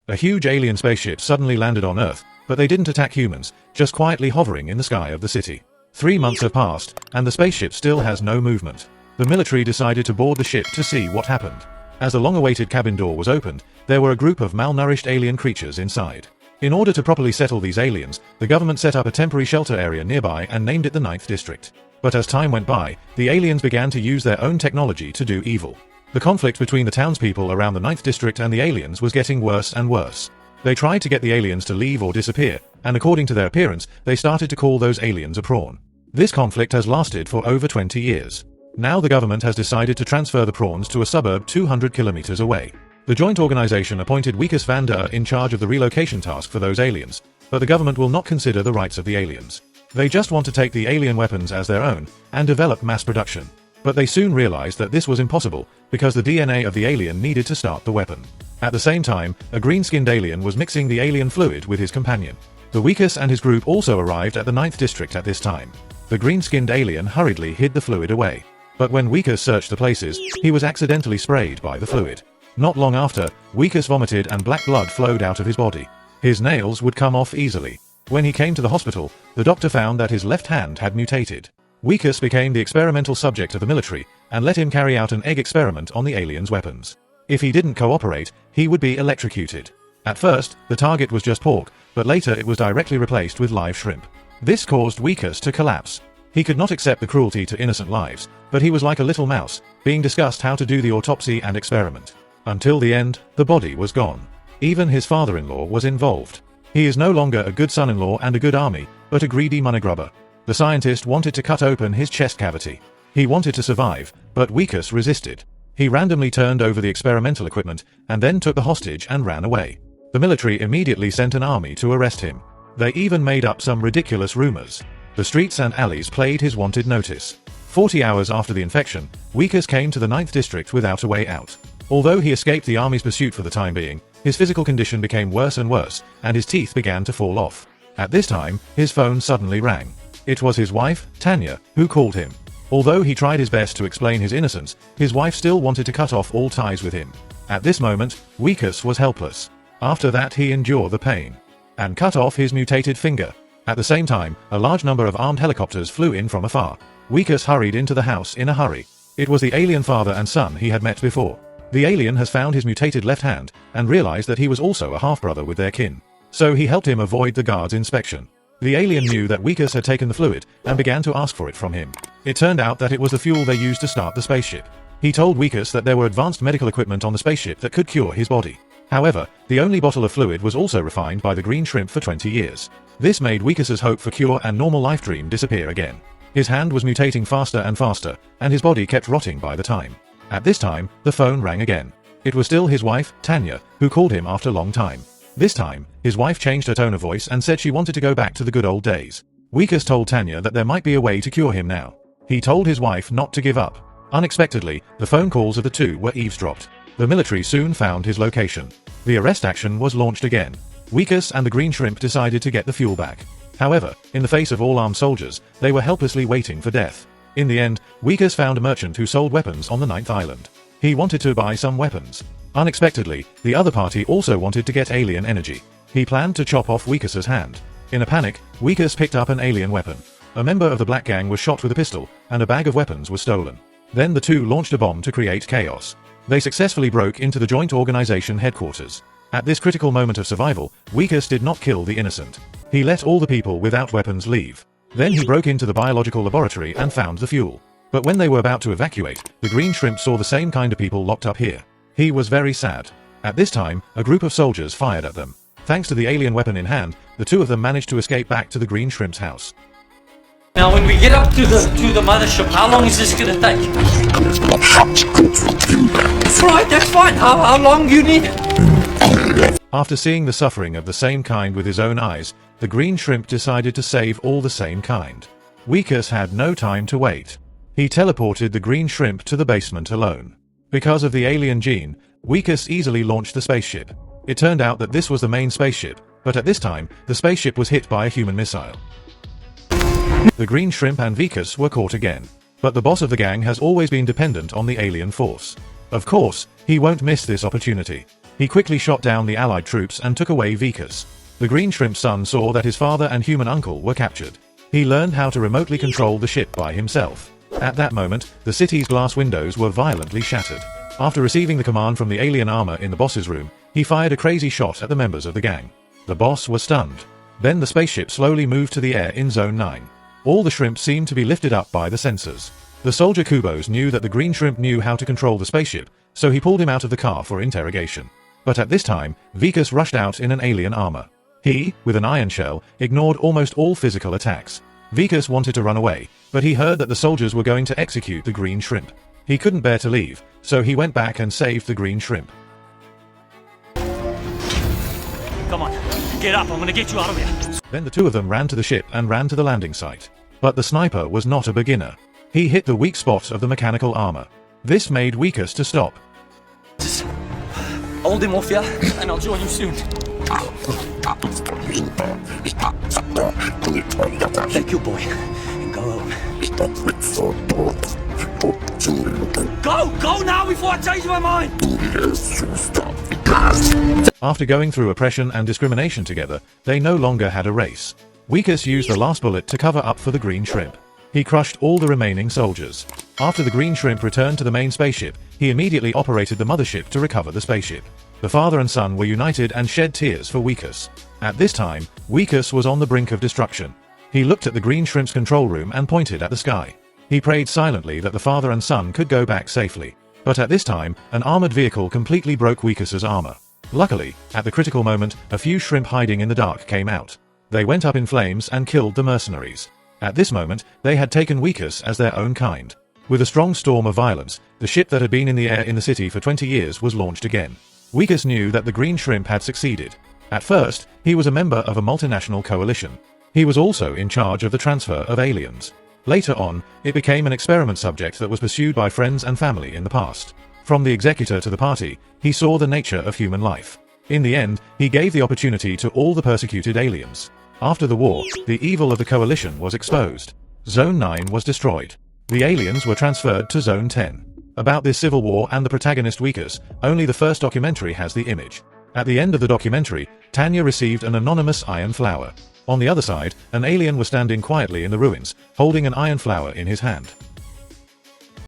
A huge alien spaceship suddenly landed on Earth, but they didn't attack humans, just quietly hovering in the sky of the city. 3 months have passed, and the spaceship still has no movement. The military decided to board the ship to see what happened. As the long-awaited cabin door was opened, there were a group of malnourished alien creatures inside. In order to properly settle these aliens, the government set up a temporary shelter area nearby and named it the 9th District. But as time went by, the aliens began to use their own technology to do evil. The conflict between the townspeople around the 9th District and the aliens was getting worse and worse. They tried to get the aliens to leave or disappear, and according to their appearance, they started to call those aliens a prawn. This conflict has lasted for over 20 years. Now the government has decided to transfer the prawns to a suburb 200 kilometers away. The joint organization appointed Wikus van der in charge of the relocation task for those aliens, but the government will not consider the rights of the aliens. They just want to take the alien weapons as their own, and develop mass production. But they soon realized that this was impossible, because the DNA of the alien needed to start the weapon. At the same time, a green-skinned alien was mixing the alien fluid with his companion. The Wikus and his group also arrived at the 9th District at this time. The green-skinned alien hurriedly hid the fluid away. But when Wikus searched the places, he was accidentally sprayed by the fluid. Not long after, Wikus vomited and black blood flowed out of his body. His nails would come off easily. When he came to the hospital, the doctor found that his left hand had mutated. Wikus became the experimental subject of the military, and let him carry out an egg experiment on the aliens' weapons. If he didn't cooperate, he would be electrocuted. At first, the target was just pork, but later it was directly replaced with live shrimp. This caused Wikus to collapse. He could not accept the cruelty to innocent lives, but he was like a little mouse, being discussed how to do the autopsy and experiment. Until the end, the body was gone. Even his father-in-law was involved. He is no longer a good son-in-law and a good army, but a greedy money grubber. The scientist wanted to cut open his chest cavity. He wanted to survive, but Wikus resisted. He randomly turned over the experimental equipment, and then took the hostage and ran away. The military immediately sent an army to arrest him. They even made up some ridiculous rumors. The streets and alleys played his wanted notice. 40 hours after the infection, Wikus came to the 9th District without a way out. Although he escaped the army's pursuit for the time being, his physical condition became worse and worse, and his teeth began to fall off. At this time, his phone suddenly rang. It was his wife, Tanya, who called him. Although he tried his best to explain his innocence, his wife still wanted to cut off all ties with him. At this moment, Wikus was helpless. After that he endured the pain. And cut off his mutated finger. At the same time, a large number of armed helicopters flew in from afar. Wikus hurried into the house in a hurry. It was the alien father and son he had met before. The alien has found his mutated left hand, and realized that he was also a half-brother with their kin. So he helped him avoid the guard's inspection. The alien knew that Wikus had taken the fluid, and began to ask for it from him. It turned out that it was the fuel they used to start the spaceship. He told Wikus that there were advanced medical equipment on the spaceship that could cure his body. However, the only bottle of fluid was also refined by the green shrimp for 20 years. This made Wikus's hope for cure and normal life dream disappear again. His hand was mutating faster and faster, and his body kept rotting by the time. At this time, the phone rang again. It was still his wife, Tanya, who called him after a long time. This time, his wife changed her tone of voice and said she wanted to go back to the good old days. Wikus told Tanya that there might be a way to cure him now. He told his wife not to give up. Unexpectedly, the phone calls of the two were eavesdropped. The military soon found his location. The arrest action was launched again. Wikus and the green shrimp decided to get the fuel back. However, in the face of all armed soldiers, they were helplessly waiting for death. In the end, Wikus found a merchant who sold weapons on the 9th island. He wanted to buy some weapons. Unexpectedly, the other party also wanted to get alien energy. He planned to chop off Wikus's hand. In a panic, Wikus picked up an alien weapon. A member of the Black Gang was shot with a pistol, and a bag of weapons was stolen. Then the two launched a bomb to create chaos. They successfully broke into the joint organization headquarters. At this critical moment of survival, Wikus did not kill the innocent. He let all the people without weapons leave. Then he broke into the biological laboratory and found the fuel. But when they were about to evacuate, the green shrimp saw the same kind of people locked up here. He was very sad. At this time, a group of soldiers fired at them. Thanks to the alien weapon in hand, the two of them managed to escape back to the green shrimp's house. Now when we get up to the mothership, how long is this gonna take? That's right, that's fine. How long you need it? After seeing the suffering of the same kind with his own eyes, the green shrimp decided to save all the same kind. Wikus had no time to wait. He teleported the green shrimp to the basement alone. Because of the alien gene, Wikus easily launched the spaceship. It turned out that this was the main spaceship, but at this time, the spaceship was hit by a human missile. The green shrimp and Wikus were caught again. But the boss of the gang has always been dependent on the alien force. Of course, he won't miss this opportunity. He quickly shot down the Allied troops and took away Vikas. The Green Shrimp's son saw that his father and human uncle were captured. He learned how to remotely control the ship by himself. At that moment, the city's glass windows were violently shattered. After receiving the command from the alien armor in the boss's room, he fired a crazy shot at the members of the gang. The boss was stunned. Then the spaceship slowly moved to the air in Zone 9. All the shrimp seemed to be lifted up by the sensors. The soldier Kubos knew that the Green Shrimp knew how to control the spaceship, so he pulled him out of the car for interrogation. But at this time, Vikas rushed out in an alien armor. He, with an ion shell, ignored almost all physical attacks. Vikas wanted to run away, but he heard that the soldiers were going to execute the Green Shrimp. He couldn't bear to leave, so he went back and saved the Green Shrimp. Come on, get up, I'm gonna get you out of here. Then the two of them ran to the ship and ran to the landing site. But the sniper was not a beginner. He hit the weak spot of the mechanical armor. This made Vikas to stop. Just hold him off, yeah? And I'll join you soon. Take your boy and go home. Go now before I change my mind! After going through oppression and discrimination together, they no longer had a race. Vikas used the last bullet to cover up for the Green Shrimp. He crushed all the remaining soldiers. After the Green Shrimp returned to the main spaceship, he immediately operated the mothership to recover the spaceship. The father and son were united and shed tears for Vikas. At this time, Vikas was on the brink of destruction. He looked at the Green Shrimp's control room and pointed at the sky. He prayed silently that the father and son could go back safely. But at this time, an armored vehicle completely broke Vikas's armor. Luckily, at the critical moment, a few shrimp hiding in the dark came out. They went up in flames and killed the mercenaries. At this moment, they had taken Vikas as their own kind. With a strong storm of violence, the ship that had been in the air in the city for 20 years was launched again. Vikas knew that the Green Shrimp had succeeded. At first, he was a member of a multinational coalition. He was also in charge of the transfer of aliens. Later on, it became an experiment subject that was pursued by friends and family in the past. From the executor to the party, he saw the nature of human life. In the end, he gave the opportunity to all the persecuted aliens. After the war, the evil of the coalition was exposed. Zone 9 was destroyed. The aliens were transferred to Zone 10. About this civil war and the protagonist Vikas, only the first documentary has the image. At the end of the documentary, Tanya received an anonymous iron flower. On the other side, an alien was standing quietly in the ruins, holding an iron flower in his hand.